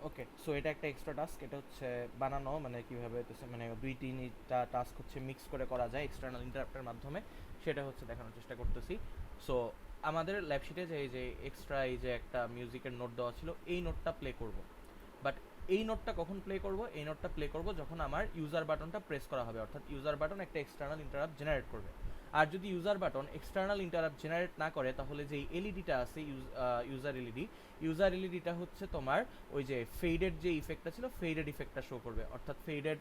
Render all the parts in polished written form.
ওকে, so এটা একটা extra task. এটা হচ্ছে বানানো, মানে কীভাবে হইতেছে, মানে 2-3টা টাস্ক হচ্ছে মিক্স করে করা যায় এক্সটার্নাল ইন্টারাপ্টের মাধ্যমে, সেটা হচ্ছে দেখানোর চেষ্টা করতেছি। সো আমাদের ল্যাবশিটে যে এই যে এক্সট্রা এই যে একটা মিউজিকের নোট দেওয়া ছিল, এই নোটটা প্লে করব। বাট এই নোটটা কখন প্লে করব? এই নোটটা প্লে করব যখন আমার ইউজার বাটনটা প্রেস করা হবে, অর্থাৎ ইউজার বাটন একটা এক্সটার্নাল ইন্টারাপ্ট জেনারেট করবে। আর যদি user button external interrupt generate না করে, তাহলে যেই এলইডিটা আছে ইউজার এলইডিটা হচ্ছে তোমার ওই যে ফেডেড যে ইফেক্টটা ছিল, ফেডেড ইফেক্টটা শো করবে, অর্থাৎ ফেডেড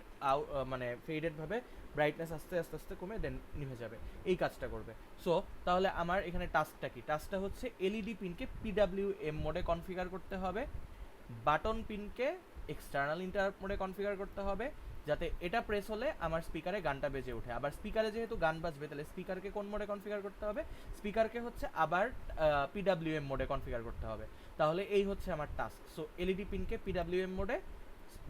মানে ফেডেডভাবে ব্রাইটনেস আস্তে আস্তে আস্তে কমে দেন নিভে যাবে, এই কাজটা করবে। সো তাহলে আমার এখানে টাস্কটা কি? টাস্কটা হচ্ছে এলইডি পিনকে পিডাব্লিউএম মোডে কনফিগার করতে হবে, বাটন পিনকে এক্সটার্নাল ইন্টারাপ্ট মোডে কনফিগার করতে হবে, যাতে এটা প্রেস হলে আমার স্পিকারে গানটা বেজে ওঠে। আবার স্পিকারে যেহেতু গান বাজবে, তাহলে স্পিকারকে কোন মোডে কনফিগার করতে হবে? স্পিকারকে হচ্ছে আবার পিডাব্লিউএম মোডে কনফিগার করতে হবে। তাহলে এই হচ্ছে আমার টাস্ক। সো এলইডি পিনকে পিডাব্লিউএম মোডে,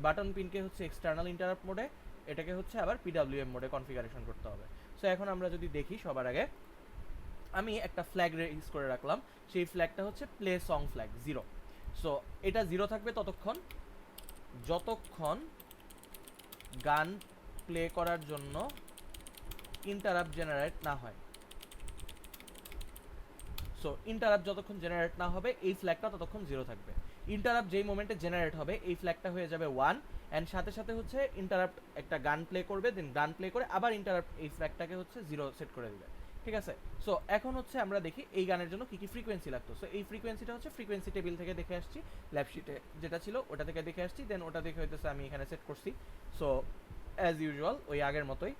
বাটন পিনকে হচ্ছে এক্সটার্নাল ইন্টারাপ্ট মোডে, এটাকে হচ্ছে আবার পিডাব্লিউএম মোডে কনফিগারেশন করতে হবে। সো এখন আমরা যদি দেখি, সবার আগে আমি একটা ফ্ল্যাগ রেজিস্ট করে রাখলাম, সেই ফ্ল্যাগটা হচ্ছে প্লে সং ফ্ল্যাগ 0। সো এটা 0 থাকবে ততক্ষণ যতক্ষণ গান প্লে করার জন্য ইন্টারাপ্ট জেনারেট না হয়। সো ইন্টারাপ্ট যতক্ষণ জেনারেট না হবে, এই ফ্ল্যাগটা ততক্ষণ 0 থাকবে। ইন্টারাপ্ট যেই মোমেন্টে জেনারেট হবে, এই ফ্ল্যাগটা হয়ে যাবে 1, অ্যান্ড সাথে সাথে হচ্ছে ইন্টারাপ্ট একটা গান প্লে করবে, দেন গান প্লে করে আবার ইন্টারাপ্ট এই ফ্ল্যাগটাকে হচ্ছে 0 সেট করে দিবে। ঠিক আছে? সো এখন হচ্ছে আমরা দেখি এই গানের জন্য কী কী ফ্রিকোয়েন্সি লাগতো। সো এই ফ্রিকোয়েন্সিটা হচ্ছে ফ্রিকোয়েন্সি টেবিল থেকে দেখে আসছি, ল্যাবশিটে যেটা ছিল ওটা থেকে দেখে আসছি, দেন ওটা দেখে হইতেছে আমি এখানে সেট করছি। সো অ্যাজ ইউজুয়াল ওই আগের মতোই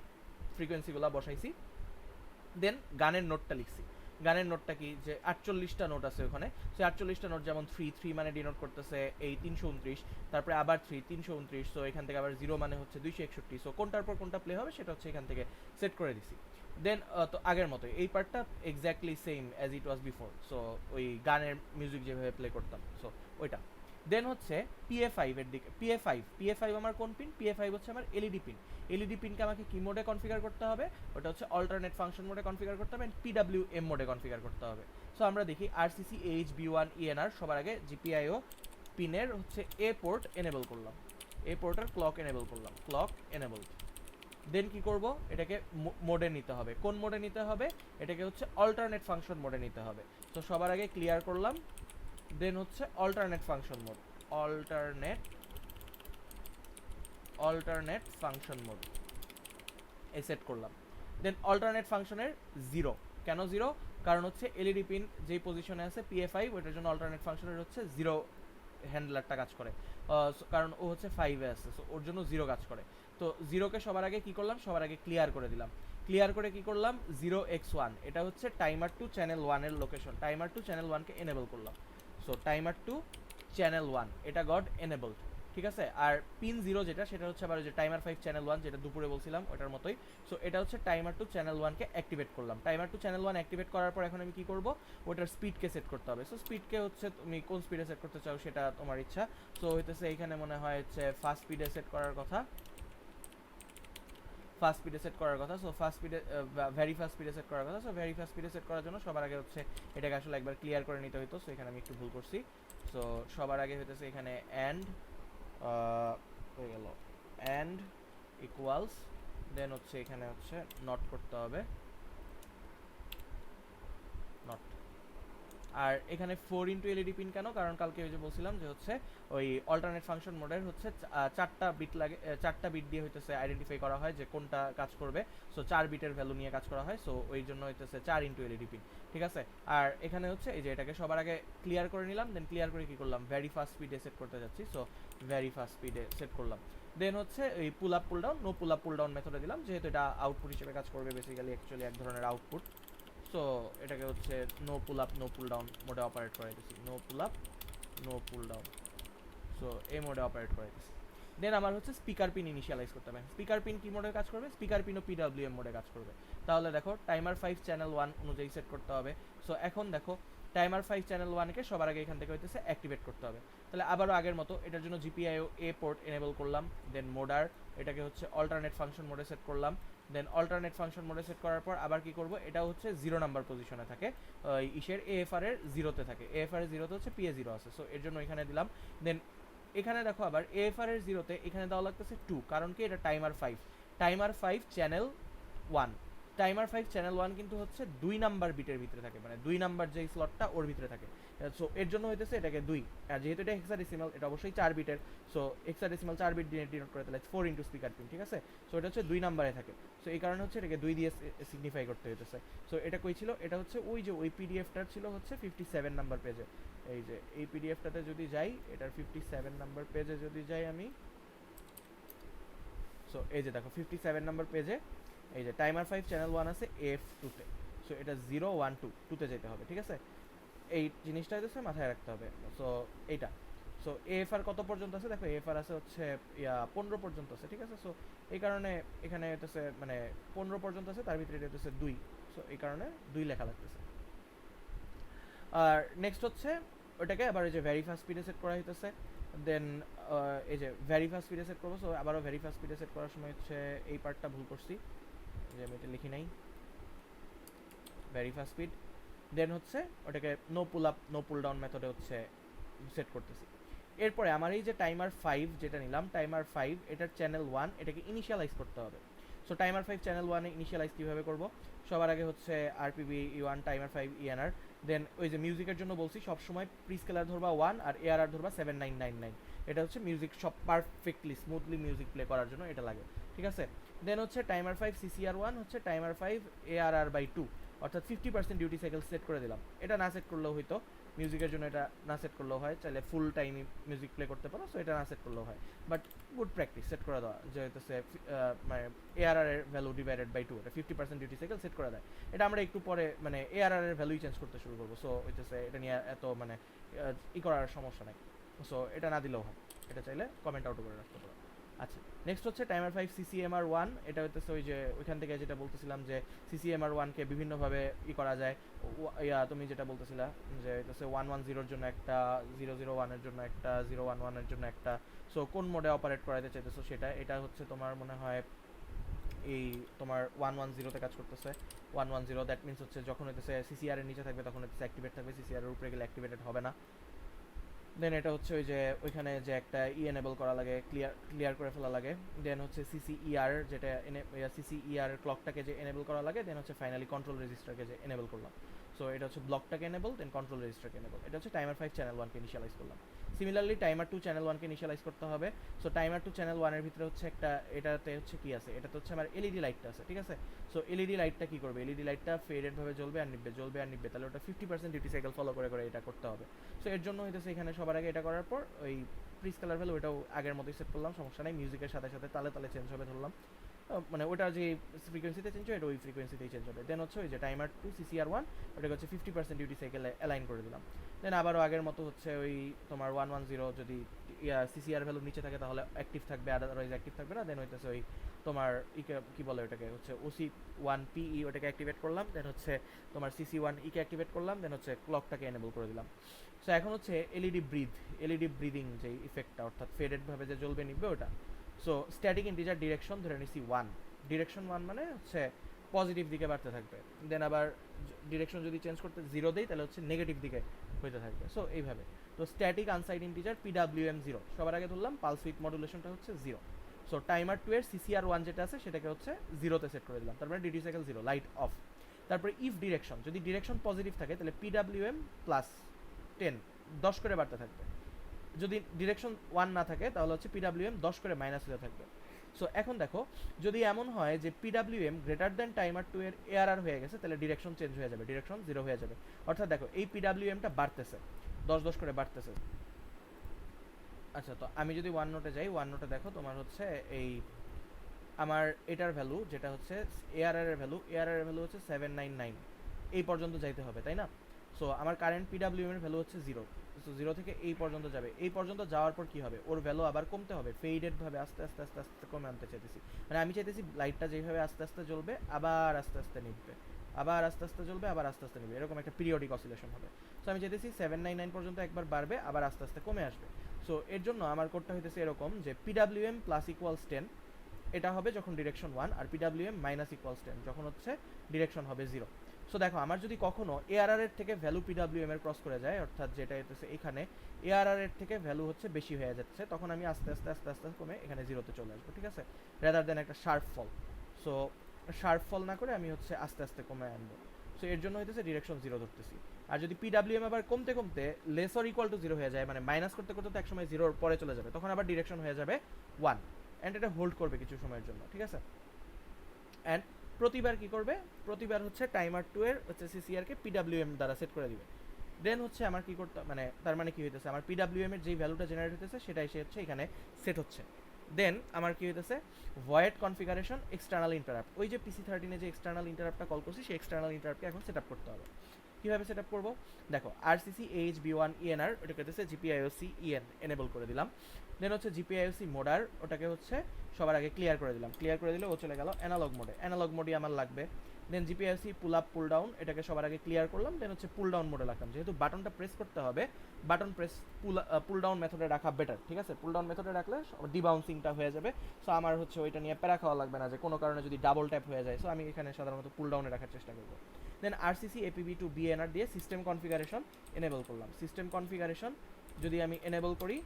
ফ্রিকোয়েন্সিগুলো বসাইছি, দেন গানের নোটটা লিখছি। গানের নোটটা কি, যে 48টা নোট আছে ওখানে, সে 48টা নোট, যেমন 3 মানে ডিনোট করতেছে এই 329, তারপরে আবার 329, সো এখান থেকে আবার 0 মানে হচ্ছে 261। সো কোনটার পর কোনটা প্লে হবে সেটা হচ্ছে এখান থেকে সেট করে দিছি। দেন তো আগের মতোই এই পার্টটা exactly same as it was before. So ওই গানের মিউজিক যেভাবে প্লে করতাম, সো ওইটা। দেন হচ্ছে PA5 এর দিকে, PA5 আমার কোন পিন? PA5 হচ্ছে আমার এলইডি পিন। এলইডি পিনকে আমাকে কি মোডে কনফিগার করতে হবে? ওটা হচ্ছে অল্টারনেট ফাংশন মোডে কনফিগার করতে হবে, পিডাব্লিউএম মোডে কনফিগার করতে হবে। সো আমরা দেখি আরসিসি এইচবি1 ইএনআর, সবার আগে জিপিআইও পিনের হচ্ছে এ পোর্ট এনেবল করলাম, এ পোর্টের ক্লক এনেবল করলাম, ক্লক এনেবল। দেন কি করব? এটাকে মোডে নিতে হবে। কোন মোডে নিতে হবে? এটাকে হচ্ছে অল্টারনেট ফাংশন মোডে নিতে হবে। তো সবার আগে ক্লিয়ার করলাম, দেন হচ্ছে alternate function mode, alternate function mode এ সেট করলাম। দেন অল্টারনেট ফাংশনের 0। কেন 0? কারণ হচ্ছে এলইডি পিন যেই পজিশনে আছে PA5, ওইটার জন্য অল্টারনেট ফাংশনের হচ্ছে 0 হ্যান্ডলারটা কাজ করে, কারণ ও হচ্ছে 5 এ আছে, সো ওর জন্য 0 কাজ করে। তো 0কে সবার আগে কি করলাম? সবার আগে ক্লিয়ার করে দিলাম। ক্লিয়ার করে কি করলাম? 0x1, এটা হচ্ছে টাইমার টু চ্যানেল 1 এর লোকেশন, টাইমার টু চ্যানেল 1কে এনেবল করলাম। সো টাইমার টু চ্যানেল 1 এটা গট এনেবলড। ঠিক আছে? আর পিন 0 যেটা, সেটা হচ্ছে আবার ওই যে টাইমার 5 চ্যানেল 1 যেটা দুপুরে বলছিলাম ওটার মতোই। সো এটা হচ্ছে টাইমার টু চ্যানেল 1কে অ্যাক্টিভেট করলাম। টাইমার টু চ্যানেল 1 অ্যাক্টিভেট করার পর এখন আমি কি করব? ওটার স্পিডকে সেট করতে হবে। সো স্পিডকে হচ্ছে তুমি কোন স্পিডে সেট করতে চাও সেটা তোমার ইচ্ছা। সো হইতেছে এইখানে মনে হয় হচ্ছে ফাস্ট স্পিডে সেট করার কথা, ফাস্ট স্পিডে সেট করার কথা। সো ফাস্ট স্পিডে, ভেরি ফাস্ট স্পিডে সেট করার কথা। সো ভেরি ফাস্ট স্পিডে সেট করার জন্য সবার আগে হচ্ছে এটাকে আসলে একবার ক্লিয়ার করে নিতে হইতো। সো এখানে আমি একটু ভুল করছি। সো সবার আগে হইতেছে এখানে অ্যান্ড হয়ে গেল, অ্যান্ড ইকুয়ালস, দেন হচ্ছে এখানে হচ্ছে নট করতে হবে, নট। আর এখানে 4 ইন্টু এলইডি পিন কেন? কারণ কালকে ওই যে বলছিলাম যে হচ্ছে ওই অল্টারনেট ফাংশন মোডের হচ্ছে 4টা বিট লাগে, 4টা বিট দিয়ে হইতেছে আইডেন্টিফাই করা হয় যে কোনটা কাজ করবে। সো 4 বিটের ভ্যালু নিয়ে কাজ করা হয়। সো ওই জন্য হইতেছে 4 ইন্টু এলইডি পিন। ঠিক আছে? আর এখানে হচ্ছে এই যে এটাকে সবার আগে ক্লিয়ার করে নিলাম, দেন ক্লিয়ার করে কি করলাম? ভেরি ফাস্ট স্পিডে সেট করতে যাচ্ছি। সো ভেরি ফাস্ট স্পিডে সেট করলাম। দেন হচ্ছে এই pull up pull down, no pull up pull down মেথডে দিলাম, যেহেতু এটা আউটপুট হিসেবে কাজ করবে, বেসিক্যালি অ্যাকচুয়ালি এক ধরনের আউটপুট। সো এটাকে হচ্ছে no pull up no pull down মোডে অপারেট করাইতেছি, no pull up no pull down. So এই মোডে অপারেট করাইতেছি। দেন আমার হচ্ছে স্পিকার পিন ইনিশিয়ালাইজ করতে হবে। স্পিকার পিন কি মোডে কাজ করবে? স্পিকার পিনও পিডাব্লিউএম মোডে কাজ করবে। তাহলে দেখো টাইমার 5 চ্যানেল 1 অনুযায়ী সেট করতে হবে। সো এখন দেখো টাইমার 5 চ্যানেল 1কে সবার আগে এখান থেকে হইতেছে অ্যাক্টিভেট করতে হবে। তাহলে আবারও আগের মতো এটার জন্য জিপিআইও এ পোর্ট এনেবল করলাম, দেন মোডার এটাকে হচ্ছে অল্টারনেট ফাংশন মোডে সেট করলাম। দেন অল্টারনেট ফাংশন মোডে সেট করার পর আবার কি করব? এটা হচ্ছে 0 নাম্বার পজিশনে থাকে, ইসের এএফআর এর 0তে থাকে, এএফআর এর 0তে হচ্ছে PA0 আছে। সো এর জন্য এখানে দিলাম। দেন এখানে দেখো আবার এএফআর এর 0 তে এখানে দেওয়া লাগতেছে 2, কারণ কি এটা timer 5, timer 5 channel 1, timer 5 channel 1 কিন্তু হচ্ছে 2 নাম্বার বিটের ভিতরে থাকে, মানে 2 নাম্বার যেই স্লটটা ওর ভিতরে থাকে। সো এর জন্য হইতেছে এটাকে 2, আর যেহেতু এটা হেক্সাডেসিমাল এটা অবশ্যই 4 বিটের, সো হেক্সাডেসিমাল 4 বিট দিয়ে ডিনোট করে, তাহলে 4 ইনটু স্পিকার পিন, ঠিক আছে। সো এটা হচ্ছে 2 নাম্বারে থাকে, সো এই কারণে হচ্ছে এটাকে 2 দিয়ে সিগনিফাই করতে হইতেছে। সো এটা কই ছিল, এটা হচ্ছে ওই যে ওই পিডিএফটার ছিল হচ্ছে 57 নাম্বার পেজে। এই যে এই পিডিএফটাতে যদি যাই, এটার 57 নাম্বার পেজে যদি যাই আমি, সো এই যে দেখো 57 নাম্বার পেজে এই যে টাইমার 5 চ্যানেল 1 আছে F2 তে, সো এটা 0 1 2 2 তে যেতে হবে, ঠিক আছে। এই জিনিসটা হচ্ছে মাথায় রাখতে হবে। সো এইটা, সো এএফআর কত পর্যন্ত আছে দেখো, এএফআর আছে হচ্ছে 15 পর্যন্ত আছে, ঠিক আছে। সো এই কারণে এখানে হচ্ছে মানে 15 পর্যন্ত আছে, তার ভিতরে এটা হচ্ছে 2, সো এই কারণে 2 লেখা লাগতেছে। আর নেক্সট হচ্ছে ওটাকে আবার এই যে ভেরি ফাস্ট স্পিডে সেট করা হইতেছে, দেন এই যে ভেরি ফাস্ট স্পিডে সেট করবো। সো আবারও ভেরি ফাস্ট স্পিডে সেট করার সময় হচ্ছে এই পার্টটা ভুল করছি, যে আমি এটা লিখি নাই, ভেরি ফাস্ট স্পিড, দেন হচ্ছে ওটাকে no pull up no pull down মেথডে হচ্ছে সেট করতেছি। এরপরে আমার এই যে টাইমার 5 যেটা নিলাম, টাইমার 5 এটার চ্যানেল 1 এটাকে ইনিশিয়ালাইজ করতে হবে। সো টাইমার 5 চ্যানেল 1 এ ইনিশিয়ালাইজ কীভাবে করব, সবার আগে হচ্ছে আরপিবি ই1 টাইমার 5 ইএনআর, দেন ওই যে মিউজিকের জন্য বলছি সবসময় প্রিস্কেলার ধরবা 1 আর এআরআর ধরবা 7999, এটা হচ্ছে মিউজিক সব পারফেক্টলি স্মুথলি মিউজিক প্লে করার জন্য এটা লাগে, ঠিক আছে। দেন হচ্ছে টাইমার 5 সিসিআর 1 হচ্ছে টাইমার 5 এআরআর বাই 2, অর্থাৎ 50% ডিউটি সাইকেল সেট করে দিলাম। এটা না সেট করলেও হইতো, মিউজিকের জন্য এটা না সেট করলেও হয়, চাইলে ফুল টাইমই মিউজিক প্লে করতে পারো, সো এটা না সেট করলেও হয়, বাট গুড প্র্যাকটিস সেট করে দেওয়া, যে হইতেছে মানে এআরআর এর ভ্যালু ডিভাইডেড বাই 2, এটা 50% ডিউটি সাইকেল সেট করে দেয়। এটা আমরা একটু পরে মানে এআরআর এর ভ্যালুই চেঞ্জ করতে শুরু করবো, সো হইতেছে এটা নিয়ে এত মানে ই করার সমস্যা নাই, সো এটা না দিলেও হয়, এটা চাইলে কমেন্ট আউট করে রাখতে পারো। আচ্ছা, নেক্সট হচ্ছে টাইমার 5 সিসিএমআর 1, এটা হইতেছে ওই যে ওইখান থেকে যেটা বলতেছিলাম যে সিসিএমআর 1 কে বিভিন্নভাবে ই করা যায়, তুমি যেটা বলতেছিলা যে হইতেছে 110 এর জন্য একটা, 001 এর জন্য একটা, 011 এর জন্য একটা, সো কোন মোডে অপারেট করাতে চাইতেছো সেটা, এটা হচ্ছে তোমার মনে হয় এই তোমার 110 তে কাজ করতেছে। 110 দ্যাট মিনস হচ্ছে যখন হইতেছে সিসিআর এর নিচে থাকবে তখন হইতেছে অ্যাক্টিভেট থাকবে, সিসিআর এর উপরে গেলে অ্যাক্টিভেটেড হবে না। দেন এটা হচ্ছে ওই যে ওইখানে যে একটা এনেবল করা লাগে, ক্লিয়ার করে ফেলা লাগে। দেন হচ্ছে সিসিইআর যেটা সিসিইআর ক্লকটাকে যে এনেবল করা লাগে, দেন হচ্ছে ফাইনালি কন্ট্রোল রেজিস্টারকে যে এনেবল করলাম। সো এটা হচ্ছে ব্লকটাকে এনেবল, দেন কন্ট্রোল রেজিস্টারকে এনেবল। এটা হচ্ছে টাইমার 5 চ্যানেল 1 কে ইনিশিয়ালাইজ করলাম। সিমিলারলি টাইমার 2 চ্যানেল 1 কে ইনিশিয়ালাইজ করতে হবে। সো টাইমার 2 চ্যানেল 1 এর ভিতরে হচ্ছে একটা, এটাতে হচ্ছে কি আছে, এটাতে হচ্ছে আমার এলইডি লাইটটা আছে, ঠিক আছে। সো এলইডি লাইটটা কি করবে, এলইডি লাইটটা ফেডেড ভাবে জ্বলবে আর নিববে, জ্বলবে আর নিববে, তাহলে ওটা 50% ডিউটি সাইকেল ফলো করে করে এটা করতে হবে। সো এর জন্য হইতেছে এখানে সবার আগে এটা করার পর ওই প্রিস্কেলার ভ্যালু ওটাও আগের মতোই সেট করলাম, সমস্যা নাই, মিউজিকের সাথে সাথে তালে তালে চেঞ্জ হবে ধরলাম, মানে ওটা যে ফ্রিকোয়েন্সিতে চেঞ্জ হয় এটা ওই ফ্রিকোয়েন্সিতেই চেঞ্জ হবে। দেন হচ্ছে ওই যে টাইমার 2 সিসিআর 1 ওটাকে হচ্ছে 50% ডিউটি সাইকেলে অ্যালাইন করে দিলাম। দেন আবারও আগের মতো হচ্ছে ওই তোমার 110 যদি সিসিআর ভ্যালু নিচে থাকে তাহলে অ্যাক্টিভ থাকবে, আদারওয়াইজ অ্যাক্টিভ থাকবে না। দেন হইতেছে ওই তোমার কি বলে ওটাকে হচ্ছে ওসি 1PE ওটাকে অ্যাক্টিভেট করলাম, দেন হচ্ছে তোমার সিসি 1E কে অ্যাক্টিভেট করলাম, দেন হচ্ছে ক্লকটাকে এনেবল করে দিলাম। সো এখন হচ্ছে এলইডি ব্রিদিং যে ইফেক্টটা, অর্থাৎ ফেডেডভাবে যে জ্বলবে নিবে ওটা। সো স্ট্যাটিক ইন্টিজার ডিরেকশন ধরে নিছি 1, ডিরেকশন 1 মানে হচ্ছে পজিটিভ দিকে বাড়তে থাকবে। দেন আবার ডিরেকশন যদি চেঞ্জ করতে 0 দেই তাহলে হচ্ছে নেগেটিভ দিকে হইতে থাকবে। সো এইভাবে। তো স্ট্যাটিক আনসাইড ইন্টিজার PWM 0 সবার আগে ধরলাম, পালস উইথ মডুলেশনটা হচ্ছে 0। সো টাইমার 2 এর সিসিআর 1 যেটা আছে সেটাকে হচ্ছে 0 তে সেট করে দিলাম, তারপরে ডিউটি সাইকেল 0, লাইট অফ। তারপরে ইফ ডিরেকশন, যদি ডিরেকশন পজিটিভ থাকে তাহলে PWM প্লাস 10 করে বাড়তে থাকবে। যদি ডিরেকশন 1 না থাকে তাহলে হচ্ছে PWM 10 করে মাইনাস হতে থাকবে। সো এখন দেখো যদি এমন হয় যে PWM গ্রেটার দেন টাইমার 2 এর এআরআর হয়ে গেছে তাহলে ডিরেকশন চেঞ্জ হয়ে যাবে, ডিরেকশন 0 হয়ে যাবে। অর্থাৎ দেখো এই PWMটা বাড়তেছে, 10 করে বাড়তেছে। আচ্ছা, তো আমি যদি 1 নোটে যাই, 1 নোটে দেখো তোমার হচ্ছে এই আমার এটার ভ্যালু যেটা হচ্ছে এআরআর এর ভ্যালু হচ্ছে 799, এই পর্যন্ত যাইতে হবে, তাই না? সো আমার কারেন্ট PWM এর ভ্যালু হচ্ছে 0, সো 0 থেকে এই পর্যন্ত যাবে। এই পর্যন্ত যাওয়ার পর কি হবে, ওর ভ্যালু আবার কমতে হবে, ফেডেড ভাবে আস্তে আস্তে আস্তে আস্তে কমে আনতে চাইতেছি। মানে আমি চাইতেছি লাইটটা যেভাবে আস্তে আস্তে জ্বলবে আবার আস্তে আস্তে নিভবে, আবার আস্তে আস্তে জ্বলবে আবার আস্তে আস্তে নিভবে, এরকম একটা পিরিয়ডিক অসিলেশন হবে। সো আমি চাইতেছি 799 পর্যন্ত একবার বাড়বে আবার আস্তে আস্তে কমে আসবে। সো এর জন্য আমার কোডটা হইতেছে এরকম যে PWM প্লাস ইকুয়ালস 10, এটা হবে যখন ডিরেকশন 1, আর PWM মাইনাস ইকুয়ালস 10 যখন হচ্ছে ডিরেকশন হবে 0। সো দেখো আমার যদি কখনো এআরআর এর থেকে ভ্যালু পিডব্লিউএম এর ক্রস করে যায়, অর্থাৎ যেটা হচ্ছে এখানে এআরআর এর থেকে ভ্যালু হচ্ছে বেশি হয়ে যাচ্ছে, তখন আমি আস্তে আস্তে আস্তে আস্তে কমে এখানে জিরোতে চলে আসবো, ঠিক আছে, রেদার দেন একটা শার্প ফল। সো শার্প ফল না করে আমি হচ্ছে আস্তে আস্তে কমে আনবো। সো এর জন্য হইতেছে ডিরেকশন জিরো ধরতেছি। আর যদি পিডব্লিউএম আবার কমতে কমতে less or equal to zero হয়ে যায়, মানে মাইনাস করতে করতে তো একসময় জিরোর পরে চলে যাবে, তখন আবার ডিরেকশন হয়ে যাবে ওয়ান, অ্যান্ড এটা হোল্ড করবে কিছু সময়ের জন্য, ঠিক আছে। অ্যান্ড প্রতিবার কি করবে, প্রতিবার হচ্ছে টাইমার টু এর হচ্ছে সিসিআর কে পিডব্লিউএম দ্বারা সেট করে দিবে। দেন হচ্ছে আমার কি করতে, মানে তার মানে কি হইতেছে, আমার পিডব্লিউএম এর যেই ভ্যালুটা জেনারেট হইতেছে সেটাই সে হচ্ছে এখানে সেট হচ্ছে। দেন আমার কি হইতেছে, ভয়েড কনফিগারেশন এক্সটার্নাল ইন্টারাপ্ট, ওই যে PC13 যে এক্সটার্নাল ইন্টারাপ্টটা কল করছি সেই এক্সটার্নাল ইন্টারাপ্টকে এখন সেট আপ করতে হবে। কীভাবে সেট আপ করবো, দেখো RCC AHB1 ENR ওটাকে হচ্ছে GPIOC EN এনেবল করে দিলাম। দেন হচ্ছে GPIOC মোডার ওটাকে হচ্ছে সবার আগে ক্লিয়ার করে দিলাম, ক্লিয়ার করে দিলে ও চলে গেল অ্যানালগ মোডে, অ্যানালগ মোডই আমার লাগবে। দেন GPIOC পুল আপ পুল ডাউন এটাকে সবার আগে ক্লিয়ার করলাম, দেন হচ্ছে পুল ডাউন মোডে রাখলাম, যেহেতু বাটনটা প্রেস করতে হবে বাটন প্রেস পুল ডাউন মেথডে রাখা বেটার, ঠিক আছে, পুল ডাউন মেথডে রাখলে ডিবাউন্সিংটা হয়ে যাবে। সো আমার হচ্ছে ওইটা নিয়ে প্যারা খাওয়া লাগবে না যে কোনো কারণে যদি ডাবল ট্যাপ হয়ে যায়। সো আমি এখানে সাধারণত পুল ডাউনে রাখার চেষ্টা করবো। দেন RCC APB to BNR দিয়ে সিস্টেম কনফিগারেশন এনেবল করলাম। সিস্টেম কনফিগারেশন যদি আমি এনেবল করি,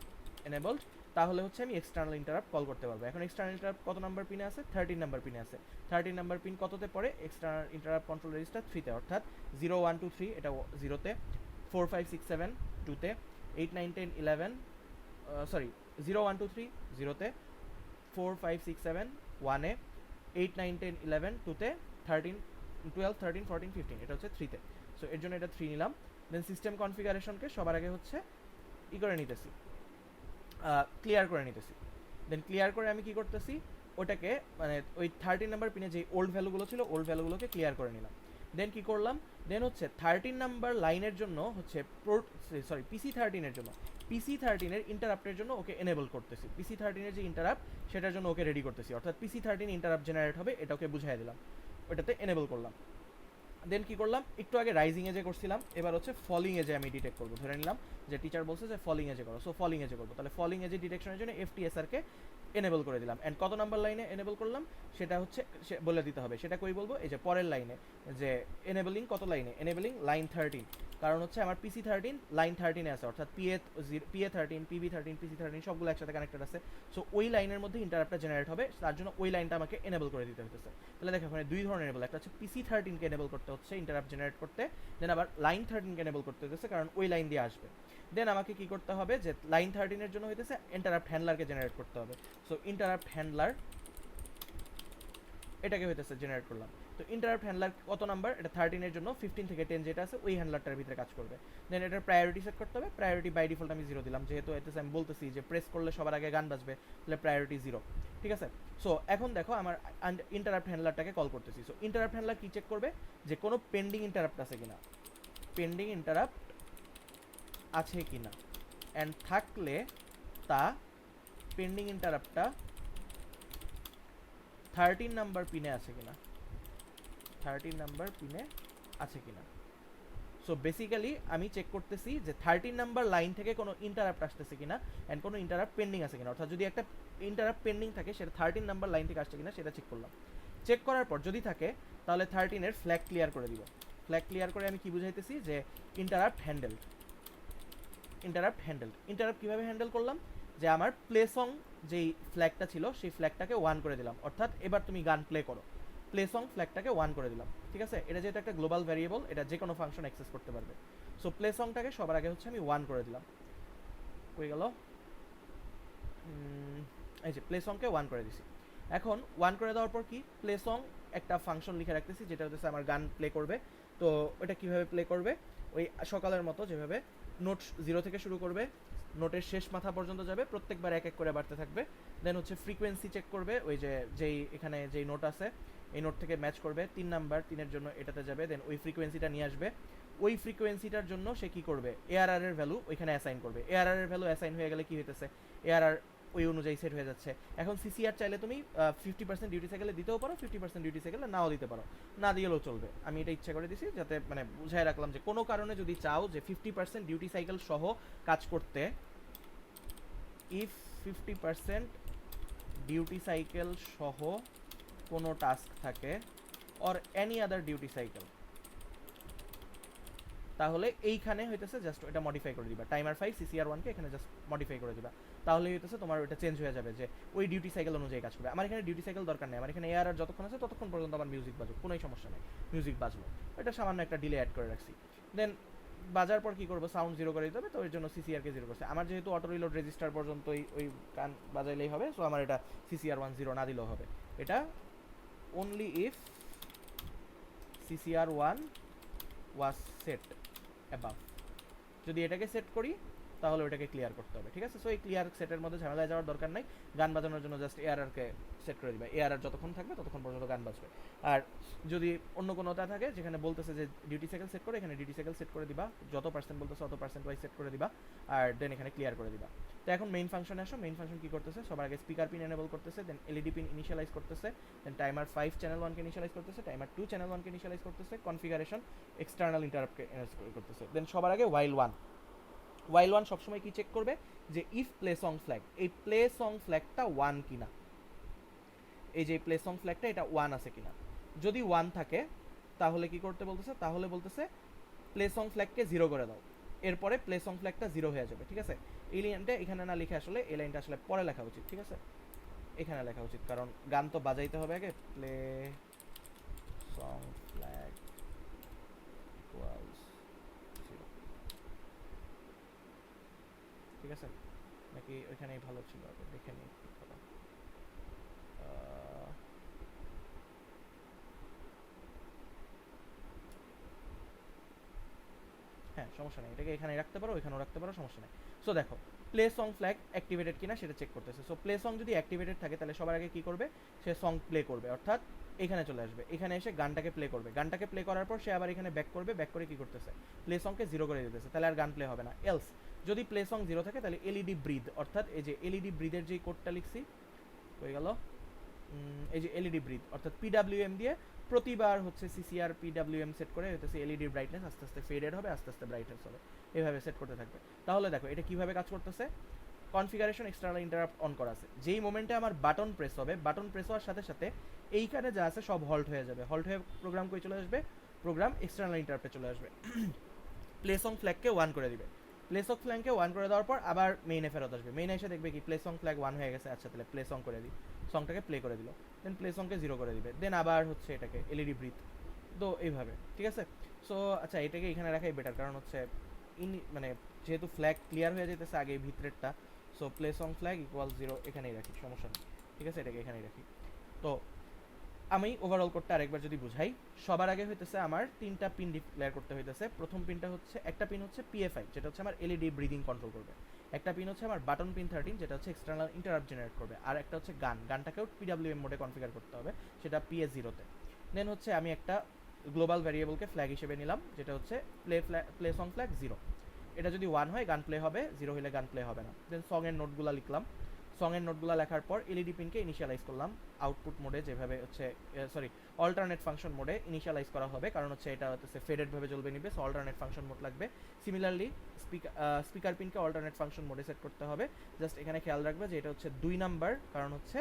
এনেবলড, তাহলে হচ্ছে আমি এক্সটার্নাল ইন্টারাপ্ট কল করতে পারবো। এখন এক্সটার্নাল ইন্টারাপ্ট কত নাম্বার পিনে আছে, 13 নাম্বার পিনে আছে। 13 নাম্বার পিন কততে পড়ে, এক্সটার্নাল ইন্টারাপ্ট কন্ট্রোল রেজিস্টার 3তে, অর্থাৎ 0 1 2 3 এটা 0তে, 4 5 6 7 2তে, 8 9 10 11 সরি 0 1 2 3 0তে, 4 5 6 7 1এ, 8 9 10 11 2তে, 13 12 13 14 15 এটা হচ্ছে 3তে। সো এর জন্য এটা 3 নিলাম। দেন সিস্টেম কনফিগারেশনকে সবার আগে হচ্ছে ই করে নিতেছি, ক্লিয়ার করে নিতেছি। দেন ক্লিয়ার করে আমি কি করতেছি, ওটাকে মানে ওই 13 নাম্বার পিনে যে ওল্ড ভ্যালুগুলো ছিল ওল্ড ভ্যালুগুলোকে ক্লিয়ার করে নিলাম। দেন কি করলাম, দেন হচ্ছে 13 নাম্বার লাইনের জন্য হচ্ছে PC13 এর জন্য, PC13 এর ইন্টারাপ্টের জন্য ওকে এনেবল করতেছি। PC13 এর যে ইন্টারাপ্ট সেটার জন্য ওকে রেডি করতেছি, অর্থাৎ PC13 ইন্টারাপ্ট জেনারেট হবে এটা ওকে বুঝাই দিলাম, ওটাতে এনেবল করলাম। দেন কি করলাম, একটু আগে রাইজিং এজে করছিলাম, এবার হচ্ছে ফলিং এজে আমি ডিটেক্ট করবো। ধরে নিলাম যে টিচার বলছে যে ফলিং এজে করো, সো ফলিং এজে করবো, তাহলে ফলিং এজে ডিটেকশনের জন্য FTSR কে এনেবল করে দিলাম। অ্যান্ড কত নাম্বার লাইনে এনেবল করলাম সেটা হচ্ছে বলে দিতে হবে, সেটা কই বলবো, এই যে পরের লাইনে, যে এনেবলিং কত লাইনে, এনেবলিং লাইন 13, কারণ হচ্ছে আমার PC13 লাইন 13 আছে, অর্থাৎ PA13 PB13 PC13 সবগুলো একসাথে কানেক্টেড আছে। সো ওই লাইনের মধ্যে ইন্টারাপ্টটা জেনারেট হবে, তার জন্য ওই লাইনটা আমাকে এনেবল করে দিতে হতেছে। তাহলে দেখো এখানে দুই ধরনের এনেবল, একটা হচ্ছে PC13 কে এনেবল করতে হচ্ছে ইন্টারাপ্ট জেনারেট করতে, দেন আবার লাইন 13 কে এনেবল করতে হতেছে কারণ ওই লাইন দিয়ে আসবে। দেন আমাকে কি করতে হবে, যে লাইন 13 এর জন্য হইতেছে ইন্টারাপ্ট হ্যান্ডলারকে জেনারেট করতে হবে। সো ইন্টারাপ্ট হ্যান্ডলার এটাকে হইতেছে জেনারেট করলাম। তো ইন্টারাপ্ট হ্যান্ডলার কত নাম্বার, এটা 13 এর জন্য 15 থেকে 10 যেটা আছে ওই হ্যান্ডলারটার ভিতরে কাজ করবে। দেন এটার প্রায়োরিটি সেট করতে হবে, প্রায়োরিটি বাই ডিফল্ট আমি 0 দিলাম, যেহেতু এতে আমি বলতেছি যে প্রেস করলে সবার আগে গান বাজবে, তাহলে প্রায়োরিটি 0, ঠিক আছে। সো এখন দেখো আমার ইন্টারাপ্ট হ্যান্ডলারটাকে কল করতেছি। সো ইন্টারাপ্ট হ্যান্ডলার কি চেক করবে, যে কোনো পেন্ডিং ইন্টারাপ্ট আছে কিনা, পেন্ডিং ইন্টারাপ্ট আছে কিনা, অ্যান্ড থাকলে তা পেন্ডিং ইন্টারাপ্টটা 13 নাম্বার পিনে আছে কিনা, 13 নাম্বার পিনে আছে কিনা। সো বেসিক্যালি আমি চেক করতেছি যে 13 নাম্বার লাইন থেকে কোনো ইন্টারাপ্ট আসতেছে কিনা, অ্যান্ড কোনো ইন্টারাপ্ট পেন্ডিং আছে কিনা, অর্থাৎ যদি একটা ইন্টারাপ্ট পেন্ডিং থাকে সেটা 13 নাম্বার লাইন থেকে আসছে কিনা সেটা চেক করলাম। চেক করার পর যদি থাকে তাহলে 13 এর ফ্ল্যাগ ক্লিয়ার করে দিব। ফ্ল্যাগ ক্লিয়ার করে আমি কি বুঝাইতেছি, যে interrupt handled, interrupt handled. Interrupt কীভাবে হ্যান্ডেল করলাম, যে আমার প্লে সং যেই ফ্ল্যাগটা ছিল সেই ফ্ল্যাগটাকে 1 করে দিলাম, অর্থাৎ এবার তুমি গান প্লে করো, প্লে সং ফ্ল্যাগটাকে 1 করে দিলাম, ঠিক আছে। এটা যেহেতু একটা গ্লোবাল ভ্যারিয়েবল, এটা যে কোনো ফাংশন অ্যাক্সেস করতে পারবে। সো প্লে সংটাকে সবার আগে হচ্ছে আমি 1 করে দিলাম, হয়ে গেল, এই যে প্লে সংকে 1 করে দিছি। এখন 1 করে দেওয়ার পর কি, প্লে সং একটা ফাংশন লিখে রাখতেছি যেটা হচ্ছে আমার গান প্লে করবে। তো ওটা কিভাবে প্লে করবে, ওই সকালের মতো যেভাবে নোট 0 থেকে শুরু করবে, নোটের শেষ মাথা পর্যন্ত যাবে, প্রত্যেকবার এক এক করে বাড়তে থাকবে। দেন হচ্ছে ফ্রিকোয়েন্সি চেক করবে, ওই যে যেই এখানে যেই নোট আছে এই নোট থেকে ম্যাচ করবে, 3 নাম্বার 3-এর জন্য এটাতে যাবে, দেন ওই ফ্রিকোয়েন্সিটা নিয়ে আসবে। ওই ফ্রিকোয়েন্সিটার জন্য সে কি করবে, এআরআর এর ভ্যালু ওইখানে অ্যাসাইন করবে। এআরআর এর ভ্যালু অ্যাসাইন হয়ে গেলে কি হইতেছে, এআরআর ওই অনুযায়ী সেট হয়ে যাচ্ছে। এখন সিসিআর চাইলে তুমি 50% ডিউটি সাইকেলে দিতেও পারো, 50% ডিউটি সাইকেলে নাও দিতে পারো, না দিলেও চলবে। আমি এটা ইচ্ছা করে দিছি যাতে মানে বুঝাই রাখলাম যে কোনো কারণে যদি চাও যে 50% ডিউটি সাইকেল সহ কাজ করতে, ইফ 50% ডিউটি সাইকেল সহ কোনো টাস্ক থাকে or any other duty cycle, তাহলে এইখানে হইতেছে জাস্ট ওটা মডিফাই করে দিবা, টাইমার 5 CCR1 কে এখানে জাস্ট মডিফাই করে দিবা, তাহলে হইতেছে তোমার ওটা চেঞ্জ হয়ে যাবে যে ওই ডিউটি সাইকেল অনুযায়ী কাজ করবে। আমার এখানে ডিউটি সাইকেল দরকার নেই, আমার এখানে এআরআর যতক্ষণ আছে ততক্ষণ পর্যন্ত আমার মিউজিক বাজুক, কোনোই সমস্যা নেই, মিউজিক বাজলো, এটা সামান্য একটা ডিলে অ্যাড করে রাখছি। দেন বাজার পর কি করবো, সাউন্ড জিরো করে দিতে হবে, তো এর জন্য সিসিআরকে জিরো করছে। আমার যেহেতু অটো রিলোড রেজিস্টার পর্যন্ত ওই গান বাজাইলেই হবে, সো আমার এটা CCR1 জিরো না দিলেও হবে। এটা only if CCR1 was set above, যদি এটাকে সেট করি তাহলে ওটাকে ক্লিয়ার করতে হবে, ঠিক আছে। সো এই ক্লিয়ার সেটের মধ্যে ঝামেলায় যাওয়ার দরকার নাই, গান বাজানোর জন্য জাস্ট এআরআরকে সেট করে দিবে, এআরআর যতক্ষণ থাকবে ততক্ষণ পর্যন্ত গান বাজবে। আর যদি অন্য কোনোটা থাকে যেখানে বলতেছে যে ডিউটি সাইকেল সেট করে, এখানে ডিউটি সাইকেল সেট করে দিবা, যত পার্সেন্ট বলতেছে অত পার্সেন্ট ওয়াইজ সেট করে দিবা, আর দেন এখানে ক্লিয়ার করে দিবা। তো এখন মেইন ফাংশনে আসো, মেইন ফাংশন কি করতেছে, সবার আগে স্পিকার পিন এনেবল করতেছে, দেন এলইডি পিন ইনিশিয়ালাইজ করতেছে, দেন টাইমার 5 চ্যানেল 1 কে ইনিশিয়ালাইজ করতেছে, টাইমার 2 চ্যানেল 1 কে ইনিশিয়ালাইজ করতেছে, কনফিগারেশন এক্সটার্নাল ইন্টারাপ্টকে ইনিশিয়ালাইজ করতেছে। দেন সবার আগে ওয়াইল ওয়ান সবসময় কি চেক করবে যে ইফ প্লে সং ফ্ল্যাগ, এই প্লে সং ফ্ল্যাগটা 1 কিনা, এই যে প্লে সং ফ্ল্যাগটা এটা 1 আছে কিনা, যদি 1 থাকে তাহলে কি করতে বলতেছে, তাহলে বলতেছে প্লে সং ফ্ল্যাগকে 0 করে দাও, এরপরে প্লে সং ফ্ল্যাগটা 0 হয়ে যাবে, ঠিক আছে। এই লাইনটা এখানে না লিখে আসলে এই লাইনটা আসলে পরে লেখা উচিত, ঠিক আছে, এখানে লেখা উচিত, কারণ গান তো বাজাইতে হবে আগে। প্লে সং ফ্ল্যাগ ইকুয়ালস 0, ঠিক আছে, নাকি ওইখানেই ভালো ছিল, আগে দেখে নিই একটু ভালো। হ্যাঁ সমস্যা নেই, এটাকে এখানে রাখতে পারো, এখানেও রাখতে পারো, সমস্যা নেই। সো দেখো প্লে সং ফ্ল্যাগ অ্যাক্টিভেটেড কিনা সেটা চেক করতেছে। সো প্লে সং যদি অ্যাক্টিভেটেড থাকে তাহলে সবার আগে কি করবে, সে সং প্লে করবে, অর্থাৎ এখানে চলে আসবে, এখানে এসে গানটাকে প্লে করবে, গানটাকে প্লে করার পর সে আবার এখানে ব্যাক করবে, ব্যাক করে কি করতেছে, প্লে সংকে 0 করে দিতেছে, তাহলে আর গান প্লে হবে না। এলস যদি প্লে সং 0 থাকে তাহলে এলইডি ব্রিথ, অর্থাৎ এই যে এলইডি ব্রিথের যে কোডটা লিখছি হয়ে গেল, এই যে এলইডি ব্রিথ অর্থাৎ পিডাব্লিউএম দিয়ে প্রতিবার হচ্ছে সিসিআর পিডাব্লিউএম সেট করে হচ্ছে এলইডি ব্রাইটনেস আস্তে আস্তে ফেডেড হবে, আস্তে আস্তে ব্রাইটনেস হবে, এইভাবে সেট করতে থাকবে। তাহলে দেখো এটা কিভাবে কাজ করতেছে, কনফিগারেশন এক্সটার্নাল ইন্টারাপ্ট অন করা আছে, যেই মোমেন্টে আমার বাটন প্রেস হবে, বাটন প্রেস হওয়ার সাথে সাথে এইখানে যা আছে সব হল্ট হয়ে যাবে, হল্ট হয়ে প্রোগ্রাম কই চলে আসবে, প্রোগ্রাম এক্সটার্নাল ইন্টারাপ্টে চলে আসবে। প্লে সং ফ্ল্যাগকে 1 করে দিবে, প্লে সং ফ্ল্যাগকে 1 করে দেওয়ার পর আবার মেইনে ফেরত আসবে, মেইনে এসে দেখবে কি প্লে সং ফ্ল্যাগ 1 হয়ে গেছে, আচ্ছা তাহলে প্লে সং করে দিই, সংটাকে প্লে করে দিল, দেন প্লে সংকে 0 করে দিবে, দেন আবার হচ্ছে এটাকে এলইডি ব্রিথ, তো এইভাবে, ঠিক আছে। সো আচ্ছা এটাকে এখানে রাখাই বেটার, কারণ হচ্ছে মানে যেহেতু ফ্ল্যাগ ক্লিয়ার হয়ে যেতেছে আগে এই ভিতরেরটা, so play song flag equal 0 এখানেই রাখি, সমস্যা নেই, ঠিক আছে, এটাকে এখানেই রাখি। তো আমি ওভারঅল কোডটা আরেকবার যদি বুঝাই, সবার আগে হইতেছে আমার 3টা পিন ডিক্লেয়ার করতে হইতেছে। প্রথম পিনটা হচ্ছে, একটা পিন হচ্ছে PFI যেটা হচ্ছে আমার এলইডি ব্রিদিং কন্ট্রোল করবে, একটা পিন হচ্ছে আমার বাটন পিন 13 যেটা হচ্ছে এক্সটার্নাল ইন্টারাপ্ট জেনারেট করবে, আর একটা হচ্ছে গানটাকেও পিডাব্লিউএম মোডে কনফিগার করতে হবে, সেটা PS0 তে। দেন হচ্ছে আমি একটা গ্লোবাল ভ্যারিয়েবলকে ফ্ল্যাগ হিসেবে নিলাম যেটা হচ্ছে প্লে সং ফ্ল্যাগ 0, এটা যদি 1 হয় গান প্লে হবে, 0 হলে গান প্লে হবে না। দেন সং এর নোটগুলো লিখলাম, সং এর নোটগুলো লেখার পর এলইডি পিনকে ইনিশিয়ালাইজ করলাম আউটপুট মোডে, যেভাবে হচ্ছে সরি অল্টারনেট ফাংশন মোডে ইনিশিয়ালাইজ করা হবে, কারণ হচ্ছে এটা হচ্ছে ফেডেড ভাবে জ্বলবে নিবে, সো অল্টারনেট ফাংশন মোড লাগবে। সিমিলারলি স্পিকার পিনকে অল্টারনেট ফাংশন মোডে সেট করতে হবে, জাস্ট এখানে খেয়াল রাখবে যে এটা হচ্ছে 2 নাম্বার, কারণ হচ্ছে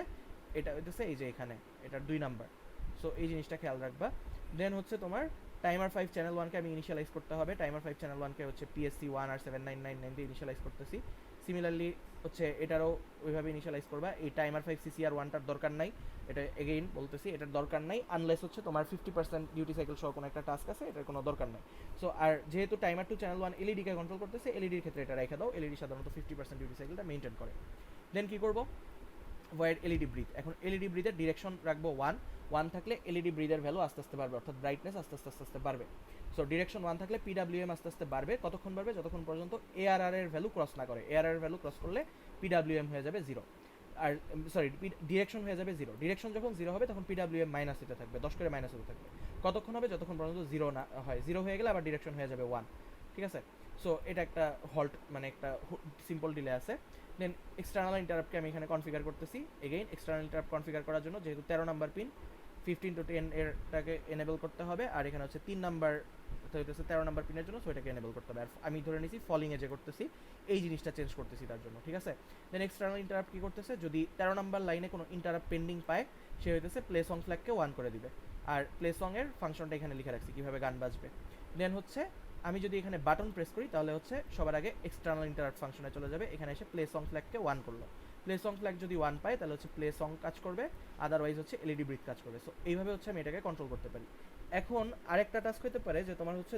এটা হইতেছে এই যে এখানে এটা 2 নাম্বার, সো এই জিনিসটা খেয়াল রাখবা। দেন হচ্ছে তোমার টাইমার 5 চ্যানেল 1 কে আমি ইনিশিয়ালাইজ করতে হবে, টাইমার 5 চ্যানেল 1 কে হচ্ছে PSC 1 আর 7999 দিয়ে ইনিশিয়ালাইজ করতেছি। সিমিলারলি হচ্ছে এটারও ওইভাবে ইনিশিয়ালাইজ করবা। এই টাইমার 5 CCR 1টার দরকার নাই, এটা এগেইন বলতেছি এটার দরকার নাই, আনলেস হচ্ছে তোমার 50% ডিউটি সাইকেল সহ কোনো একটা টাস্ক আছে, এটার কোনো দরকার নাই। সো আর যেহেতু টাইমার 2 চ্যানেল 1 এলইডি কে কন্ট্রোল করতেছে, এলইডির ক্ষেত্রে এটা রেখে দাও, এলইডি সাধারণত 50% ডিউটি সাইকেলটা মেইনটেইন করে। দেন কি করব, ভয়েড এলইডি ব্রিথ, এখন এলইডি ব্রিথের ডিরেকশন রাখবো 1 থাকলে এলইডি ব্রিথের ভ্যালু আস্তে আস্তে বাড়বে, অর্থাৎ ব্রাইটনেস আস্তে আস্তে আস্তে আস্তে বাড়বে। সো ডিরেকশন 1 থাকলে পিডাব্লিউএম আস্তে আস্তে বাড়বে, কতক্ষণ বাড়বে, যতক্ষণ পর্যন্ত এআরআর এর ভ্যালু ক্রস না করে, এআরআর এর ভ্যালু ক্রস করলে পিডাব্লিউএম হয়ে যাবে 0, আর সরি ডিরেকশন হয়ে যাবে 0, ডিরেকশন যখন 0 হবে তখন পিডাব্লিউএম মাইনাস হতে থাকবে, 10 করে মাইনাস হতে থাকবে, কতক্ষণ হবে, যতক্ষণ পর্যন্ত 0 না হয়, 0 হয়ে গেলে আবার ডিরেকশন হয়ে যাবে 1, ঠিক আছে। সো এটা একটা হল্ট মানে একটা সিম্পল ডিলে আছে। দেন এক্সটার্নাল ইন্টারাপ্টকে আমি এখানে কনফিগার করতেছি, এগেইন এক্সটার্নাল ইন্টারাপ্ট কনফিগার করার জন্য যেহেতু 13 নাম্বার পিন 15 to 10 এরটাকে এনেবল করতে হবে, আর এখানে হচ্ছে 3 নাম্বার হইতেছে 13 নাম্বার পিনের জন্য, সো এটাকে এনেবল করতে হবে, আর আমি ধরে নিছি ফলিং এজে করতেছি, এই জিনিসটা চেঞ্জ করতেছি তার জন্য, ঠিক আছে। দেন এক্সটার্নাল ইন্টারাপ্ট কি করতেছে, যদি 13 নাম্বার লাইনে কোনো ইন্টারাপ্ট পেন্ডিং পায় সে হইতেছে প্লে সং ফ্ল্যাগকে 1 করে দিবে, আর প্লে সং এর ফাংশনটা এখানে লিখে রাখছি কিভাবে গান বাজবে। দেন হচ্ছে আমি যদি এখানে বাটন প্রেস করি তাহলে হচ্ছে সবার আগে এক্সটার্নাল ইন্টারাপ্ট ফাংশনে চলে যাবে, এখানে এসে প্লে সং ফ্ল্যাগকে 1 করলো, প্লে সং ফ্ল্যাগ যদি 1 পায় তাহলে হচ্ছে প্লে সং কাজ করবে, আদারওয়াইজ হচ্ছে এলইডি ব্রিথ কাজ করবে। সো এইভাবে হচ্ছে আমি এটাকে কন্ট্রোল করতে পারি। এখন আরেকটা টাস্ক হতে পারে যে তোমার হচ্ছে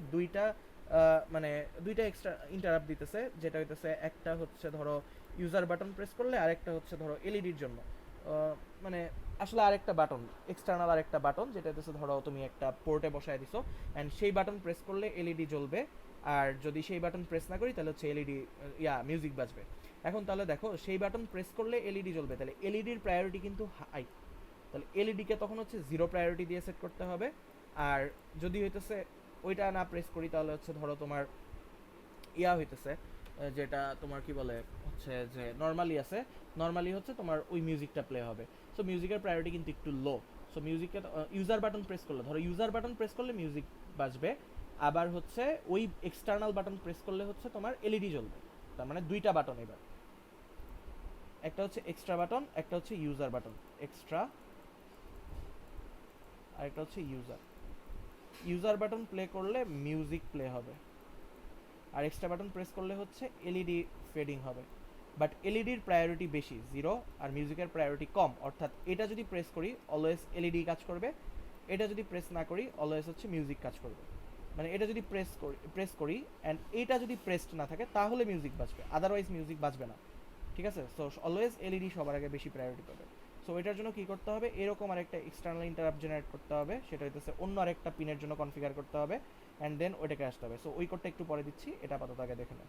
মানে দুইটা এক্সট্রা ইন্টারাপ্ট দিতেছে, যেটা হইতেছে একটা হচ্ছে ধরো ইউজার বাটন প্রেস করলে, আরেকটা হচ্ছে ধরো এলইডির জন্য মানে আসলে আরেকটা বাটন, এক্সটার্নাল আরেকটা বাটন, যেটা হচ্ছে ধরো তুমি একটা পোর্টে বসায় দিছো অ্যান্ড সেই বাটন প্রেস করলে এলইডি জ্বলবে, আর যদি সেই বাটন প্রেস না করি তাহলে হচ্ছে এলইডি মিউজিক বাজবে। এখন তাহলে দেখো সেই বাটন প্রেস করলে এলইডি জ্বলবে, তাহলে এলইডির প্রায়োরিটি কিন্তু হাই, তাহলে এলইডিকে তখন হচ্ছে 0 প্রায়োরিটি দিয়ে সেট করতে হবে। আর যদি হইতেছে ওইটা না প্রেস করি তাহলে হচ্ছে ধরো তোমার হইতেছে যেটা তোমার কি বলে হচ্ছে যে নর্মালি হচ্ছে তোমার ওই মিউজিকটা প্লে হবে। সো মিউজিকের প্রায়োরিটি কিন্তু একটু লো। সো মিউজিককে ইউজার বাটন প্রেস করলে, ধরো ইউজার বাটন প্রেস করলে মিউজিক বাজবে, আবার হচ্ছে ওই এক্সটার্নাল বাটন প্রেস করলে হচ্ছে তোমার এলইডি জ্বলবে। তার মানে দুইটা বাটন, এবার একটা হচ্ছে এক্সট্রা বাটন, একটা হচ্ছে ইউজার বাটন, এক্সট্রা আর একটা হচ্ছে ইউজার বাটন প্লে করলে মিউজিক প্লে হবে, আর এক্সট্রা বাটন প্রেস করলে হচ্ছে এলইডি ফেডিং হবে। বাট এলইডির প্রায়োরিটি বেশি 0 আর মিউজিকের প্রায়োরিটি কম, অর্থাৎ এটা যদি প্রেস করি অলওয়েজ এলইডি কাজ করবে, এটা যদি প্রেস না করি অলওয়েজ হচ্ছে মিউজিক কাজ করবে। মানে এটা যদি প্রেস করি অ্যান্ড এইটা যদি প্রেসড না থাকে তাহলে মিউজিক বাজবে, আদারওয়াইজ মিউজিক বাজবে না। ঠিক আছে, সো অলওয়েজ এলইডি সবার আগে বেশি প্রায়োরিটি পাবে। সো এটার জন্য কি করতে হবে, এরকম আরেকটা এক্সটার্নাল ইন্টারাপ্ট জেনারেট করতে হবে, সেটা হইতেছে অন্য আরেকটা পিনের জন্য কনফিগার করতে হবে, অ্যান্ড দেন ওইটাকে আসতে হবে। সো ওই কোডটা একটু পরে দিচ্ছি, এটা আপাতত আগে দেখে নাও।